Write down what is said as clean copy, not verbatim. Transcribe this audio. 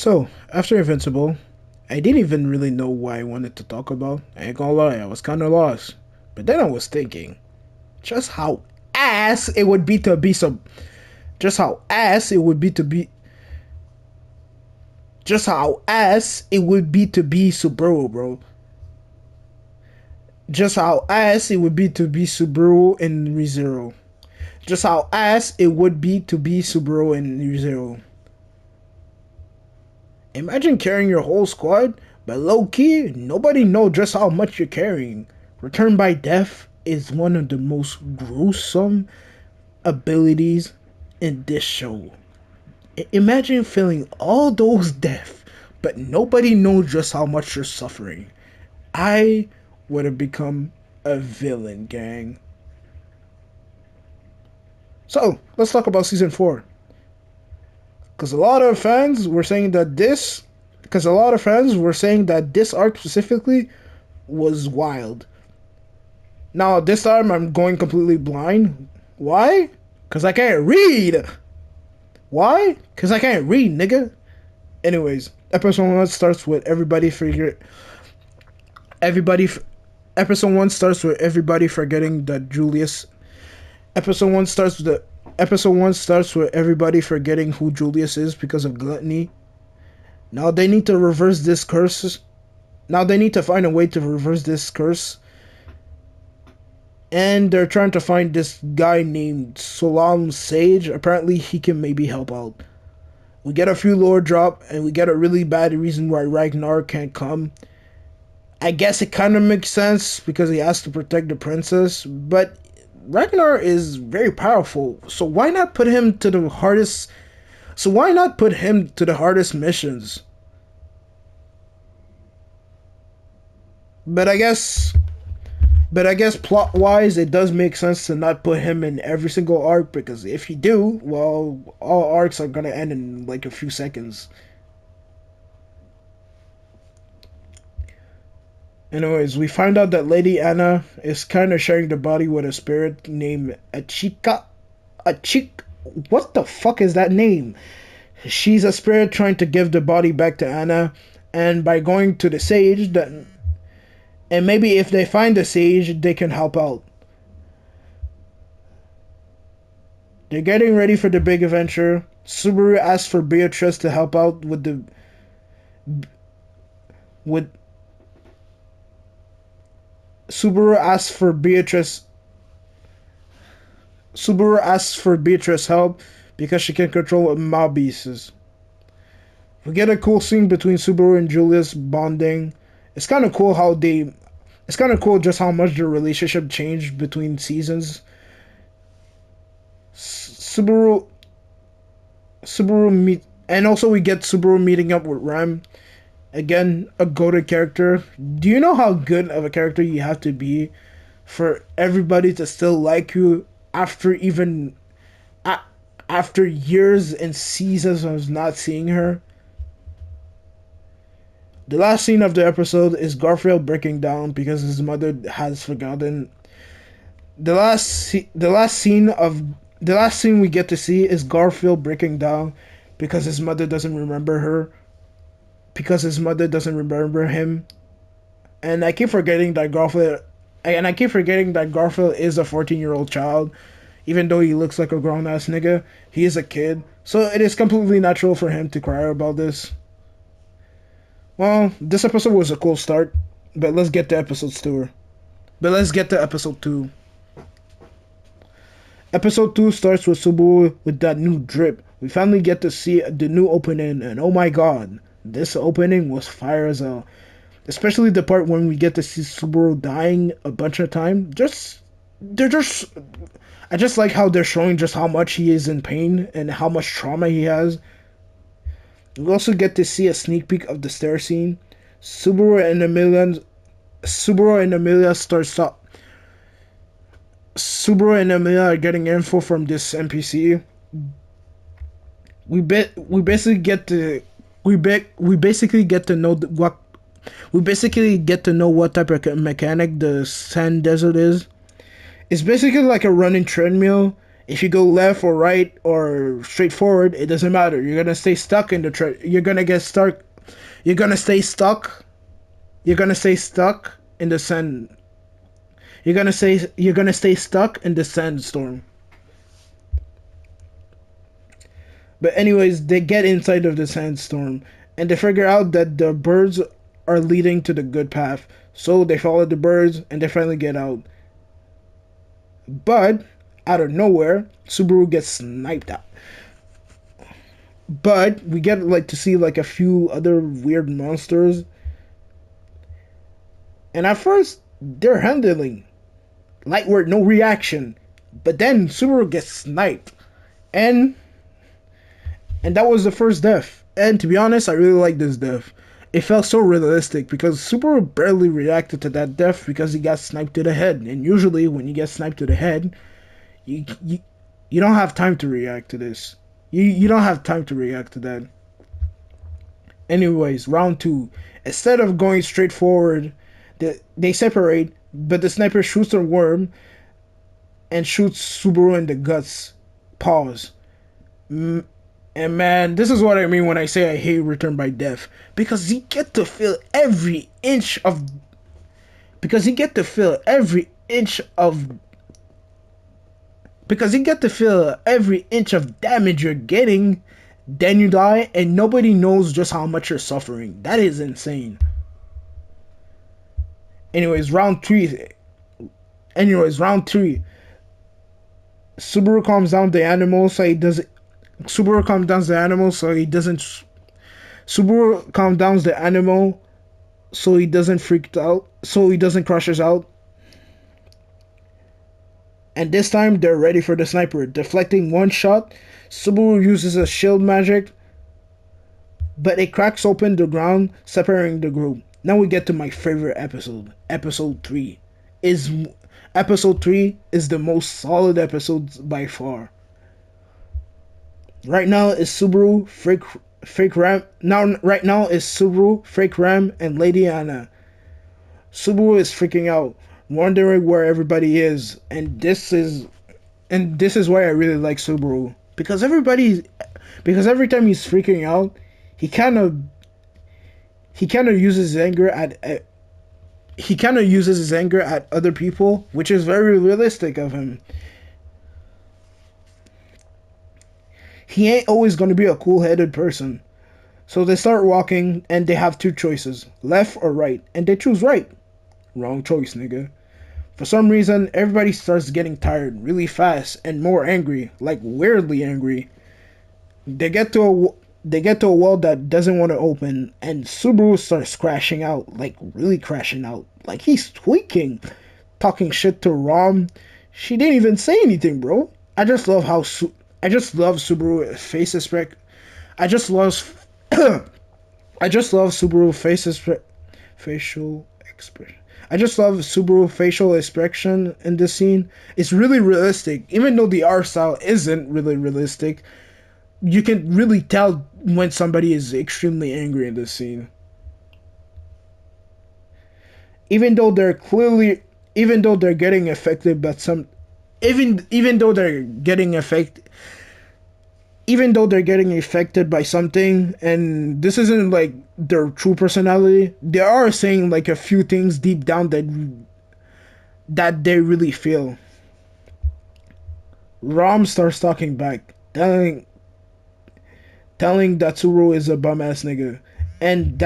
So, after Invincible, I didn't even really know what I wanted to talk about. I ain't gonna lie, I was kinda lost. But then I was thinking, just how ass it would be to be some. Just how ass it would be to be. Just how ass it would be to be Subaru, bro. Just how ass it would be to be Subaru in ReZero. Just how ass it would be to be Subaru in ReZero. Imagine carrying your whole squad, but low key, nobody knows just how much you're carrying. Return by Death is one of the most gruesome abilities in this show. Imagine feeling all those death, but nobody knows just how much you're suffering. I would have become a villain, gang. So, let's talk about season 4. Because a lot of fans were saying that this arc specifically was wild. Now, this time I'm going completely blind. Why? Because I can't read. Why? Because I can't read, nigga. Anyways, episode 1 starts with everybody. Episode 1 starts with everybody forgetting that Julius. Episode 1 starts with everybody forgetting who Julius is because of gluttony. Now they need to reverse this curse. Now they need to find a way to reverse this curse. And they're trying to find this guy named Solam Sage. Apparently he can maybe help out. We get a few lore drop and we get a really bad reason why Ragnar can't come. I guess it kind of makes sense because he has to protect the princess, but Ragnar is very powerful, so why not put him to the hardest missions? But I guess plot wise it does make sense to not put him in every single arc, because if you do, well, all arcs are gonna end in like a few seconds. Anyways, we find out that Lady Anna is kind of sharing the body with a spirit named Achika. What the fuck is that name? She's a spirit trying to give the body back to Anna, and by going to the sage, and maybe if they find the sage, they can help out. They're getting ready for the big adventure. Subaru asks for Beatrice to help out with Subaru asks for Beatrice's help because she can control mob beasts. We get a cool scene between Subaru and Julius bonding. It's kind of cool just how much their relationship changed between seasons. Subaru meet, and also we get Subaru meeting up with Ram. Again, a goated character. Do you know how good of a character you have to be for everybody to still like you after years and seasons of not seeing her? The last scene of the episode is Garfield breaking down because his mother has forgotten. The last scene we get to see is Garfield breaking down because his mother doesn't remember her. Because his mother doesn't remember him. And I keep forgetting that Garfield is a 14-year-old child. Even though he looks like a grown-ass nigga, he is a kid. So it is completely natural for him to cry about this. Well, this episode was a cool start, but let's get to episode 2. Episode 2 starts with Subaru with that new drip. We finally get to see the new opening, and oh my god, this opening was fire as hell. Especially the part when we get to see Subaru dying a bunch of time. I just like how they're showing just how much he is in pain and how much trauma he has. We also get to see a sneak peek of the stair scene. Subaru and Amelia are getting info from this NPC. We basically get to know what type of mechanic the sand desert is. It's basically like a running treadmill, If you go left or right or straight forward, it doesn't matter. You're gonna stay stuck in the you're gonna get stuck. You're gonna stay stuck. You're gonna stay stuck in the sand. You're gonna stay stuck in the sandstorm. But anyways, they get inside of the sandstorm and they figure out that the birds are leading to the good path. So they follow the birds and they finally get out. But out of nowhere, Subaru gets sniped out. But we get like to see like a few other weird monsters. And at first, they're handling light work, no reaction. But then Subaru gets sniped. And that was the first death. And to be honest, I really like this death. It felt so realistic because Subaru barely reacted to that death because he got sniped to the head. And usually, when you get sniped to the head, you you, you don't have time to react to this. You don't have time to react to that. Anyways, round two. Instead of going straight forward, they separate, but the sniper shoots a worm and shoots Subaru in the guts. Pause. And man, this is what I mean when I say I hate Return by Death. Because you get to feel every inch of. Because you get to feel every inch of. Because you get to feel every inch of damage you're getting. Then you die, and nobody knows just how much you're suffering. That is insane. Anyways, round three. Subaru calms down the animal so he doesn't. Subaru calms down the animal so he doesn't. Subaru calms down the animal so he doesn't freak out. So he doesn't crashes out. And this time they're ready for the sniper. Deflecting one shot, Subaru uses a shield magic, but it cracks open the ground, separating the group. Now we get to my favorite episode. Episode 3 is the most solid episode by far. Right now is Subaru, fake Ram. Right now is Subaru, fake Ram, and Lady Anna. Subaru is freaking out, wondering where everybody is, and this is why I really like Subaru because every time he's freaking out, he kind of uses his anger at other people, which is very realistic of him. He ain't always going to be a cool-headed person. So they start walking and they have two choices, left or right, and they choose right. Wrong choice, nigga. For some reason, everybody starts getting tired really fast and more angry, like weirdly angry. They get to a wall that doesn't want to open, and Subaru starts crashing out, like really crashing out, like he's tweaking, talking shit to Rom. She didn't even say anything, bro. I just love Subaru face expression. I just love Subaru facial expression. I just love Subaru facial expression in this scene. It's really realistic, even though the art style isn't really realistic. You can really tell when somebody is extremely angry in this scene. Even though they're getting affected, but even though they're getting affected. Even though they're getting affected by something, and this isn't like their true personality, they are saying like a few things deep down that they really feel. Rom starts talking back, telling that Subaru is a bum ass nigga, and